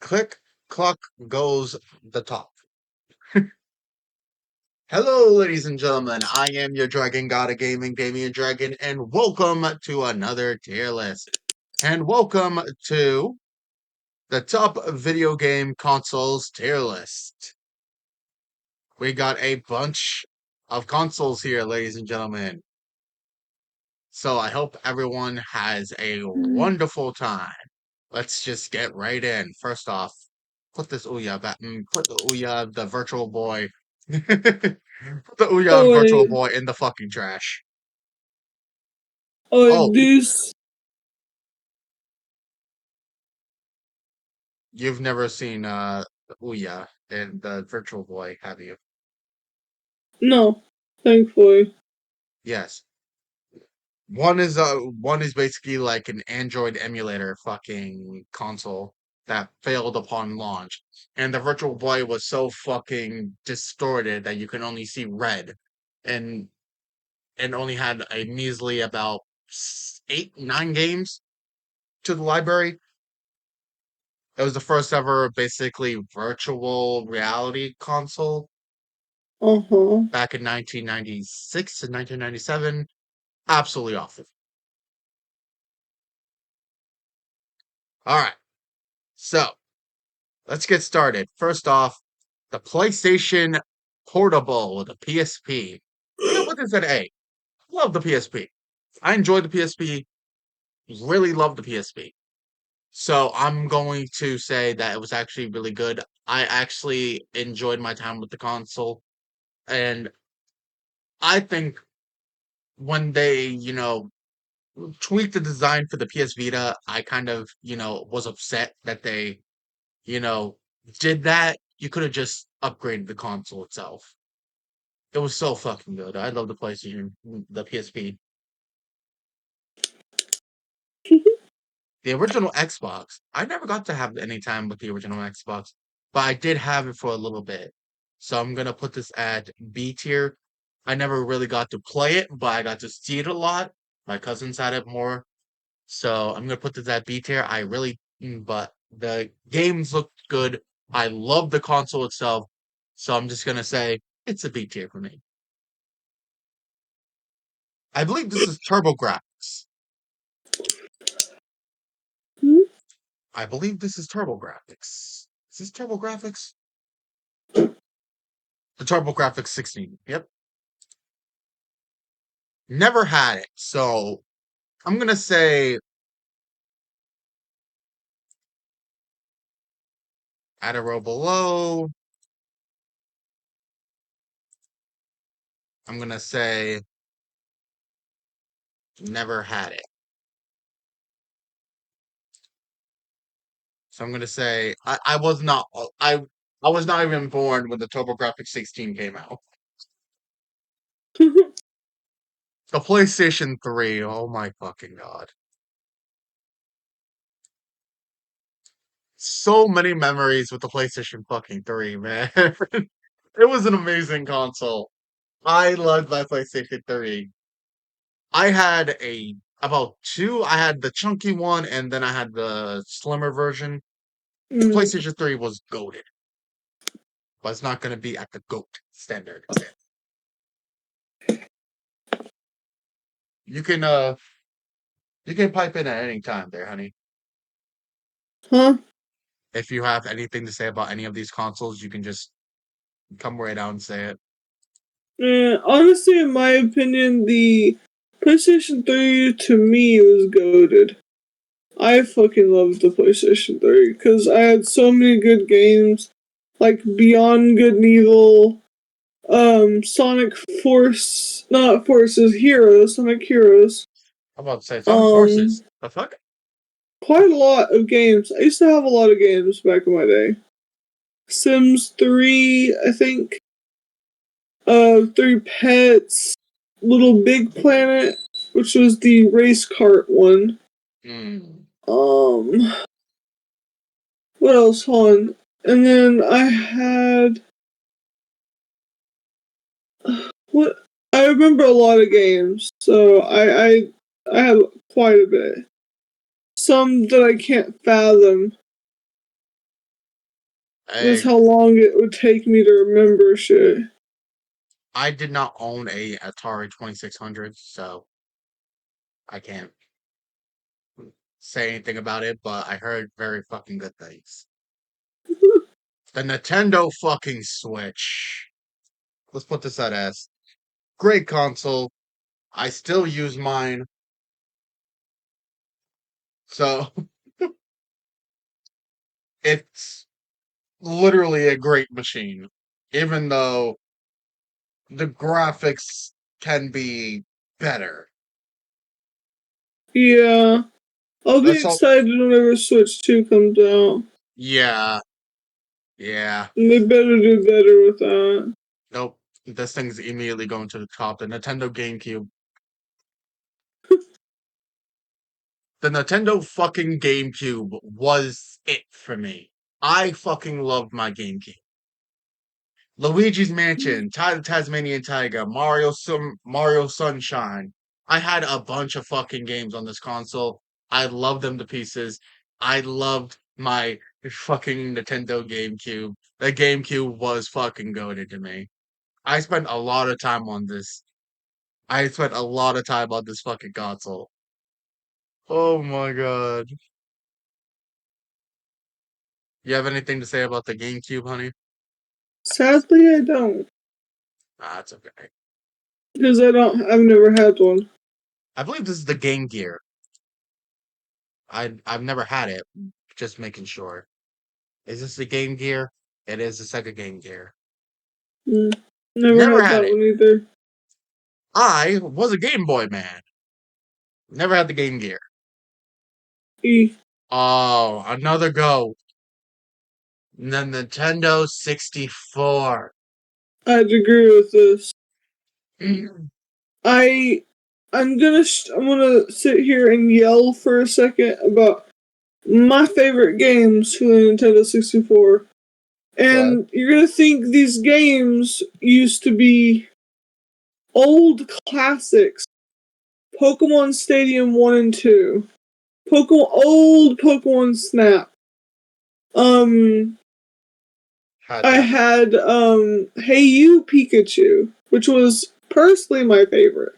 Click, clock goes the top. Hello, ladies and gentlemen. I am your Dragon God of Gaming, D.Dragon, and welcome to another tier list. And welcome to the top video game consoles tier list. We got a bunch of consoles here, ladies and gentlemen. So I hope everyone has a wonderful time. Let's just get right in. First off, put this Ouya back. Put the Ouya, the Virtual Boy. Put the Ouya Oh, Virtual wait. Boy in the fucking trash. Oh, Oh, this. you've never seen Ouya and the Virtual Boy, have you? No, thankfully. Yes. One is basically like an Android emulator fucking console that failed upon launch. And the Virtual Boy was so fucking distorted that you can only see red. And only had a measly about 8, 9 games to the library. It was the first ever basically virtual reality console Uh-huh. back in 1996 and 1997. Absolutely awful. All right, so let's get started. First off, the PlayStation Portable, the PSP. I'm gonna put this at A. Love the PSP. I enjoyed the PSP. Really love the PSP. So I'm going to say that it was actually really good. I actually enjoyed my time with the console, and I think when they, tweaked the design for the PS Vita, I kind of, was upset that they, you know, did that. You could have just upgraded the console itself. It was so fucking good. I love the PlayStation, the PSP. The original Xbox, I never got to have any time with the original Xbox, but I did have it for a little bit. So I'm gonna put this at B tier. I never really got to play it, but I got to see it a lot. My cousins had it more. So I'm gonna put this at B tier. But the games looked good. I love the console itself. So I'm just gonna say it's a B tier for me. I believe this is TurboGrafx. Hmm? I believe this is TurboGrafx. Is this TurboGrafx? The TurboGrafx 16. Yep. Never had it. So I'm gonna say at a row below. I'm gonna say never had it. So I'm gonna say I was not I was not even born when the TurboGrafx 16 came out. The PlayStation 3, oh my fucking god. So many memories with the PlayStation fucking 3, man. It was an amazing console. I loved my PlayStation 3. I had a about two. I had the chunky one, and then I had the slimmer version. The Mm. PlayStation 3 was goated, but it's not going to be at the GOAT standard. You can uh you can pipe in at any time there, honey. Huh? If you have anything to say about any of these consoles, you can just come right out and say it. Honestly, in my opinion, the PlayStation 3 to me was goated. I fucking loved the PlayStation 3 because I had so many good games like Beyond Good and Evil, Sonic Force, not Forces, Heroes, Sonic Heroes. I'm about to say Sonic Um, Forces. The fuck? Quite a lot of games. I used to have a lot of games back in my day. Sims 3, I think. 3 Pets, Little Big Planet, which was the race kart one. Mm. Um, what else? Hold on. And then I had what? I remember a lot of games, so I had quite a bit. Some that I can't fathom. That's I how long it would take me to remember shit. I did not own a Atari 2600, so I can't say anything about it, but I heard very fucking good things. The Nintendo fucking Switch. Let's put this at S. Great console. I still use mine. So it's literally a great machine. Even though the graphics can be better. Yeah. I'll be Let's all excited whenever Switch 2 comes out. yeah, yeah. And they better do better with that. Nope. This thing's immediately going to the top. The Nintendo GameCube. The Nintendo fucking GameCube was it for me. I fucking loved my GameCube. Luigi's Mansion, Tasmanian Tiger, Mario Sunshine. I had a bunch of fucking games on this console. I loved them to pieces. I loved my fucking Nintendo GameCube. The GameCube was fucking goated to me. I spent a lot of time on this. I spent a lot of time on this fucking console. Oh my god. You have anything to say about the GameCube, honey? Sadly, I don't. Ah, it's okay. Because I've never had one. I believe this is the Game Gear. I've never had it. Just making sure. Is this the Game Gear? It is the Sega Game Gear. Mm. Never Never had had that it. one either. I was a Game Boy man. Never had the Game Gear. E. Oh, another go. The Nintendo 64. I'd agree with this. Mm. I I'm gonna sit here and yell for a second about my favorite games for the Nintendo 64. Okay. And you're gonna think these games used to be old classics. Pokemon Stadium 1 and 2. Old Pokemon Snap. Um Had I that. had Hey You Pikachu, which was personally my favorite.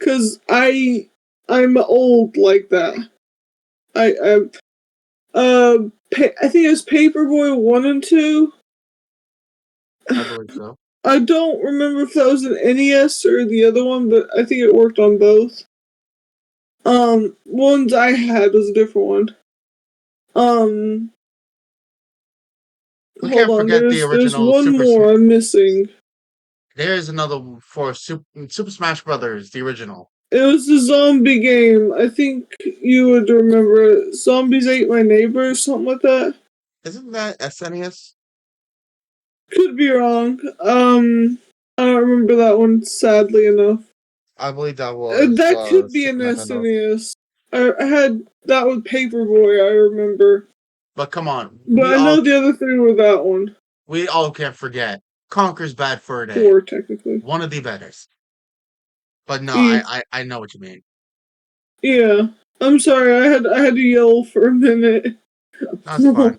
Cause I'm old like that. I think it was Paperboy 1 and 2. I believe so. I don't remember if that was an NES or the other one, but I think it worked on both. Ones I had was a different one. Um, We Hold can't on. forget the There's original one Super. more I'm missing. There's another for Super Smash Brothers, the original. It was the zombie game. I think you would remember it. Zombies Ate My Neighbor or something like that. Isn't that SNES? Could be wrong. I don't remember that one, sadly enough. I believe that was That could be Super an Nintendo. SNES. I had that with Paperboy, I remember. But come on, But I know the other three were that one. we all can't forget Conker's Bad Fur Day. Four, technically. One of the betters. But no, E. I know what you mean. Yeah. I'm sorry, I had to yell for a minute. That's fine.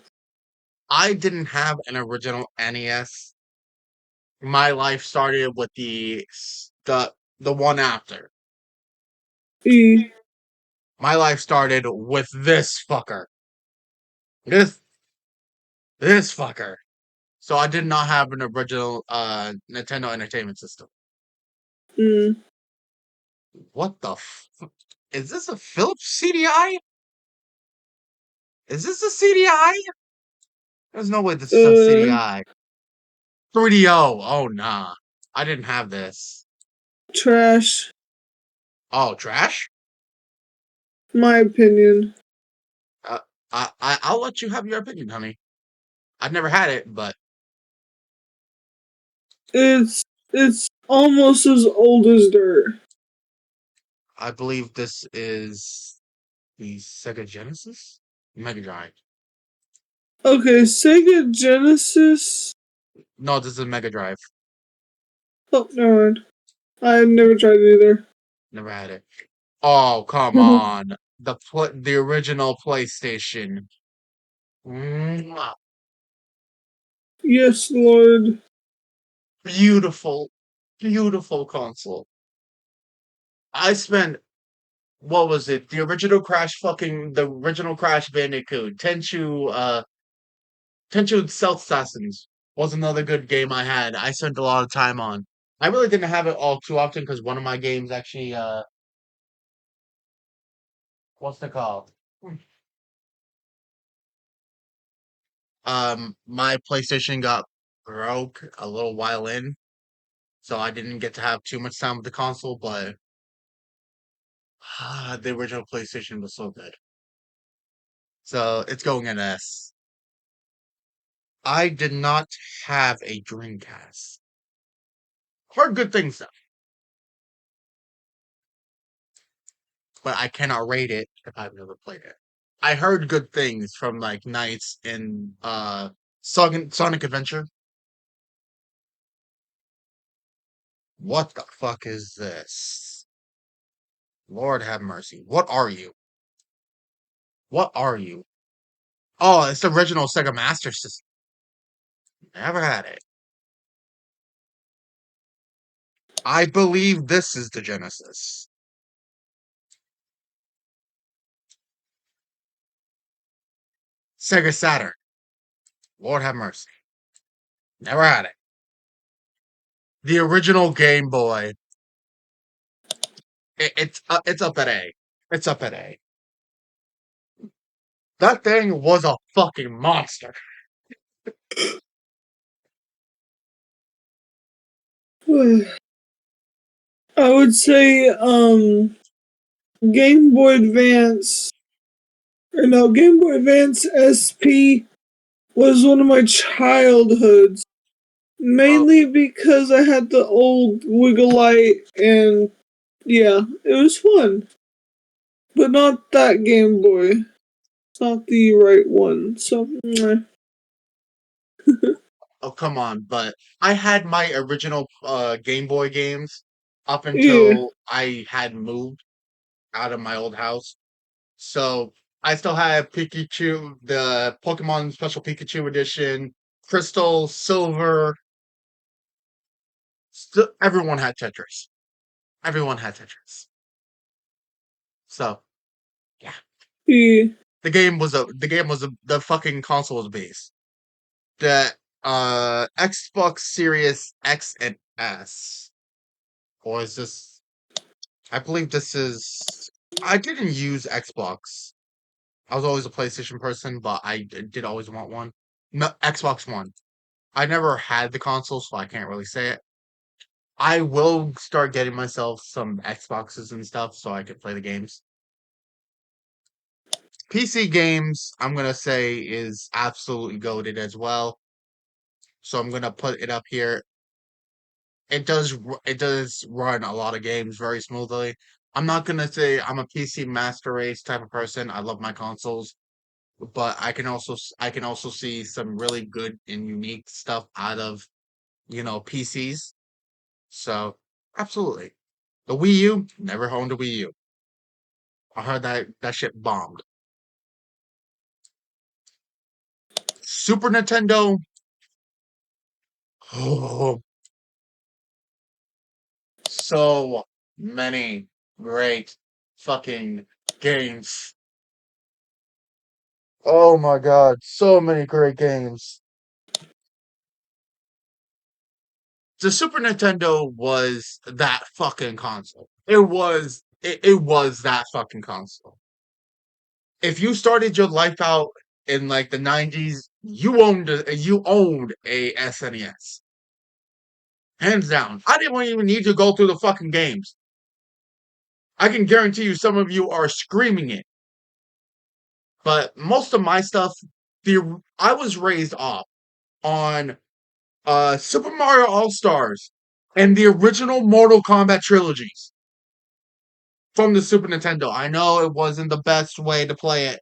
I didn't have an original NES. My life started with the one after. E. My life started with this fucker. This this fucker. So I did not have an original Nintendo Entertainment System. Mm. What the is this a Philips CDI? Is this a CDI? There's no way this is a Uh, CDI. 3DO. Oh nah. I didn't have this. Trash. Oh, trash? My opinion. Uh, I'll let you have your opinion, honey. I've never had it, but It's almost as old as dirt. I believe this is the Sega Genesis? Mega Drive. Okay, Sega Genesis. No, this is a Mega Drive. Oh, never mind. I've never tried it either. Never had it. Oh, come on. The original PlayStation. Mwah. Yes, Lord. Beautiful, beautiful console. I spent what was it? The original Crash Bandicoot. Tenchu Stealth Assassins was another good game I had. I spent a lot of time on. I really didn't have it all too often because one of my games actually, what's it called? My PlayStation got broke a little while in, so I didn't get to have too much time with the console, but the original PlayStation was so good. So it's going in S. I did not have a Dreamcast. Heard good things though, but I cannot rate it if I've never played it. I heard good things from like nights in Sonic Adventure. What the fuck is this? Lord have mercy. What are you? What are you? Oh, it's the original Sega Master System. Never had it. I believe this is the Genesis. Sega Saturn. Lord have mercy. Never had it. The original Game Boy. It's up at A. It's up at A. That thing was a fucking monster. I would say, Game Boy Advance, or no, Game Boy Advance SP was one of my childhoods. Oh, Mainly because I had the old Wiggle Light, and yeah, it was fun. But not that Game Boy. It's not the right one. So, oh, come on! But I had my original Game Boy games up yeah. until I had moved out of my old house. So I still have Pikachu, the Pokemon Special Pikachu Edition, Crystal, Silver. Everyone had Tetris. Everyone had Tetris. So yeah, Yeah. the fucking console was a beast. The Xbox Series X and S, or is this? I believe this is. I didn't use Xbox. I was always a PlayStation person, but did always want one. No, Xbox One. I never had the console, so I can't really say it. I will start getting myself some Xboxes and stuff so I can play the games. PC games, I'm gonna say, is absolutely goated as well. So I'm gonna put it up here. It does run a lot of games very smoothly. I'm not gonna say I'm a PC master race type of person. I love my consoles, but I can also see some really good and unique stuff out of PCs. So absolutely. The Wii U, never owned a Wii U. I heard that shit bombed. Super Nintendo, oh, so many great fucking games. Oh my god, so many great games. The Super Nintendo was that fucking console. It was that fucking console. If you started your life out in like the 90s, you owned a SNES. Hands down. I didn't even need to go through the fucking games. I can guarantee you some of you are screaming it. But most of my stuff, I was raised off on Super Mario All Stars and the original Mortal Kombat trilogies from the Super Nintendo. I know it wasn't the best way to play it.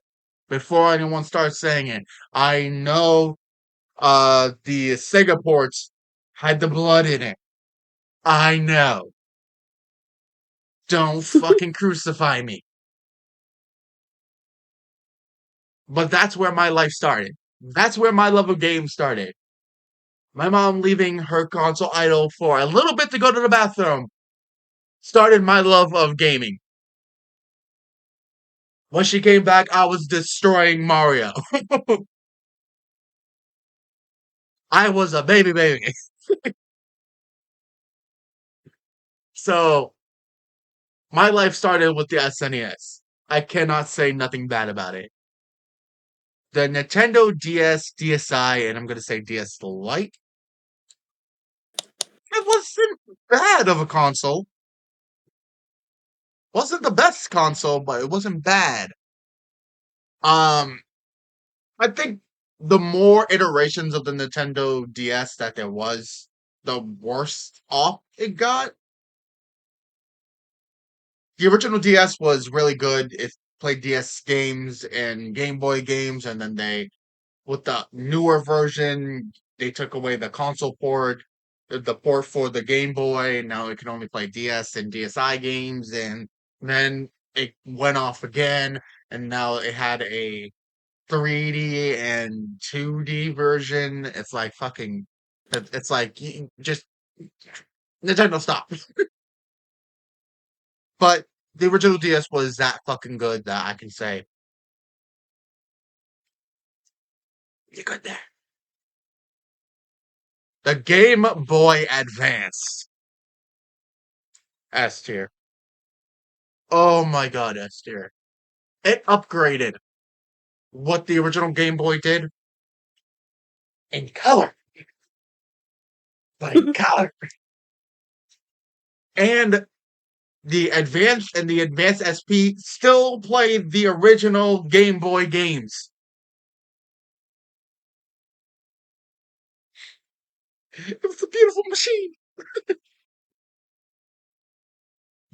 Before anyone starts saying it, I know the Sega ports had the blood in it. I know. Don't fucking crucify me. But that's where my life started. That's where my love of games started. My mom leaving her console idle for a little bit to go to the bathroom started my love of gaming. When she came back, I was destroying Mario. I was a baby. So my life started with the SNES. I cannot say nothing bad about it. The Nintendo DS, DSi, and I'm gonna say DS Lite. It wasn't bad of a console. Wasn't the best console, but it wasn't bad. Um, I think the more iterations of the Nintendo DS that there was, the worse off it got. The original DS was really good. It played DS games and Game Boy games, and then with the newer version, they took away the console port, the port for the Game Boy, and now it can only play DS and DSi games, and then it went off again, and now it had a 3D and 2D version. It's like fucking, it's like just Nintendo stop. But the original DS was that fucking good that I can say you're good there. The Game Boy Advance S tier. Oh my god, S tier. It upgraded what the original Game Boy did in color, but in color. And the Advanced SP still played the original Game Boy games. It was a beautiful machine. Do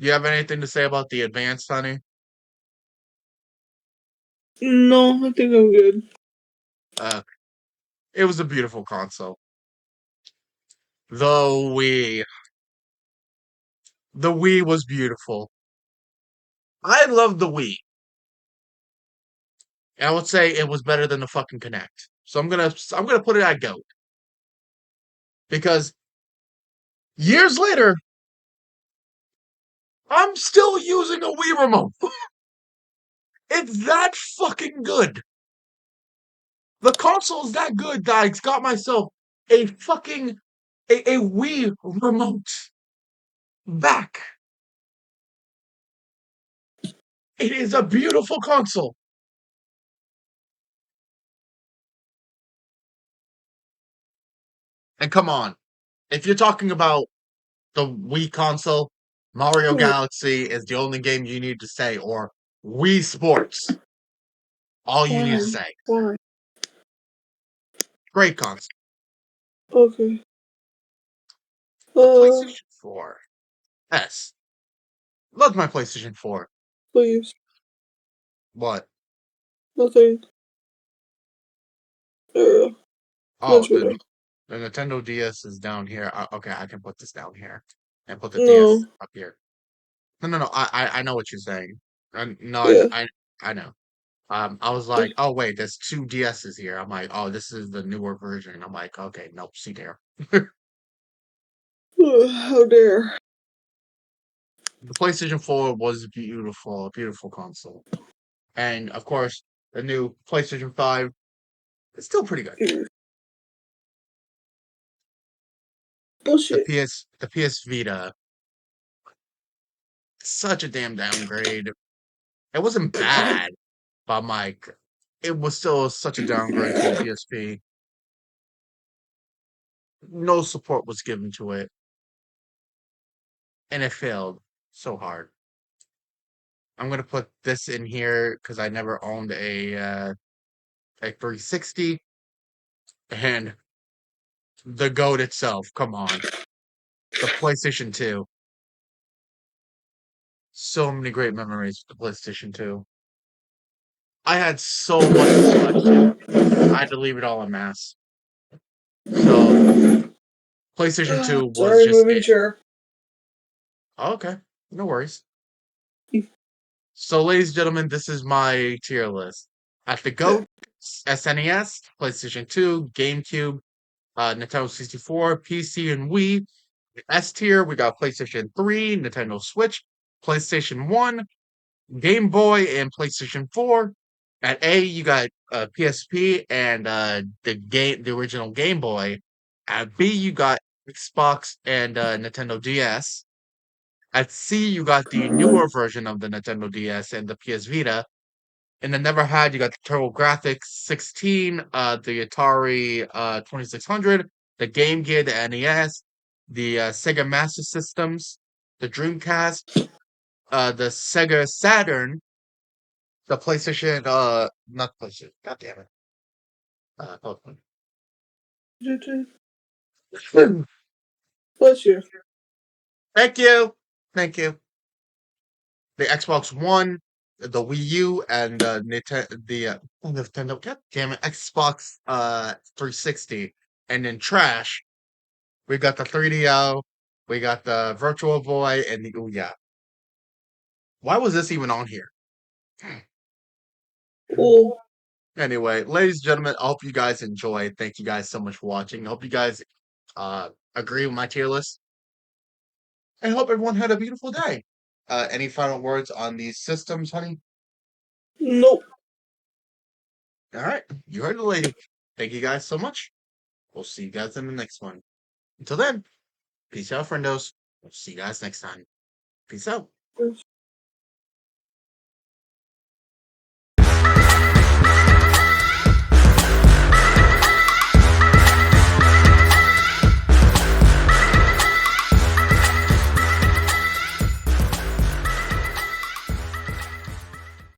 you have anything to say about the Advanced, honey? No, I think I'm good. Uh, it was a beautiful console. The Wii. The Wii was beautiful. I love the Wii. And I would say it was better than the fucking Connect. So I'm gonna put it at GOAT. Because years later, I'm still using a Wii remote. It's that fucking good. The console's that good that I got myself a fucking a Wii remote back. It is a beautiful console. And come on, if you're talking about the Wii console, Mario Galaxy is the only game you need to say, or Wii Sports. All you need to Why? say. Why? Great console. Okay. The PlayStation 4. S. Love my PlayStation 4. Please. What? Nothing. Oh, Much better. the Nintendo DS is down here. Okay, I can put this down here and put the DS No. up here. No. I know what you're saying. No, Yeah. I know. I was like, oh wait, there's two DSs here. I'm like, oh, this is the newer version. I'm like, okay, nope, see there. How dare. The PlayStation 4 was beautiful, a beautiful console. And of course, the new PlayStation 5 is still pretty good. Bullshit. The PS Vita, such a damn downgrade. It wasn't bad, but I'm like, it was still such a downgrade from the PSP. No support was given to it, and it failed so hard. I'm gonna put this in here because I never owned a 360, and the goat itself. Come on, the PlayStation 2. So many great memories with the PlayStation 2. I had so much to select to. I had to leave it all en masse. So PlayStation 2 was Sorry, just moving it. chair. Oh, okay, no worries. So, ladies and gentlemen, this is my tier list. At the GOAT, SNES, PlayStation 2, GameCube, Nintendo 64, PC, and Wii. S tier, we got PlayStation 3, Nintendo Switch, PlayStation 1, Game Boy, and PlayStation 4. At A, you got PSP and the original Game Boy. At B, you got Xbox and Nintendo DS. At C, you got the newer version of the Nintendo DS and the PS Vita. And then never had, you got the TurboGrafx 16, the Atari 2600, the Game Gear, the NES, the Sega Master Systems, the Dreamcast, the Sega Saturn, the PlayStation, not PlayStation, god damn it. Hold on. Bless you. Thank you. Thank you. The Xbox One, the Wii U, and Nintendo, god damn it, Xbox 360. And then trash, we got the 3DO, we got the Virtual Boy, and the Ouya. Why was this even on here? Well, Anyway, ladies and gentlemen, I hope you guys enjoyed. Thank you guys so much for watching. I hope you guys agree with my tier list. And hope everyone had a beautiful day. Any final words on these systems, honey? nope. All right, you heard the lady. Thank you guys so much. We'll see you guys in the next one. Until then, peace out, friendos. We'll see you guys next time. Peace out.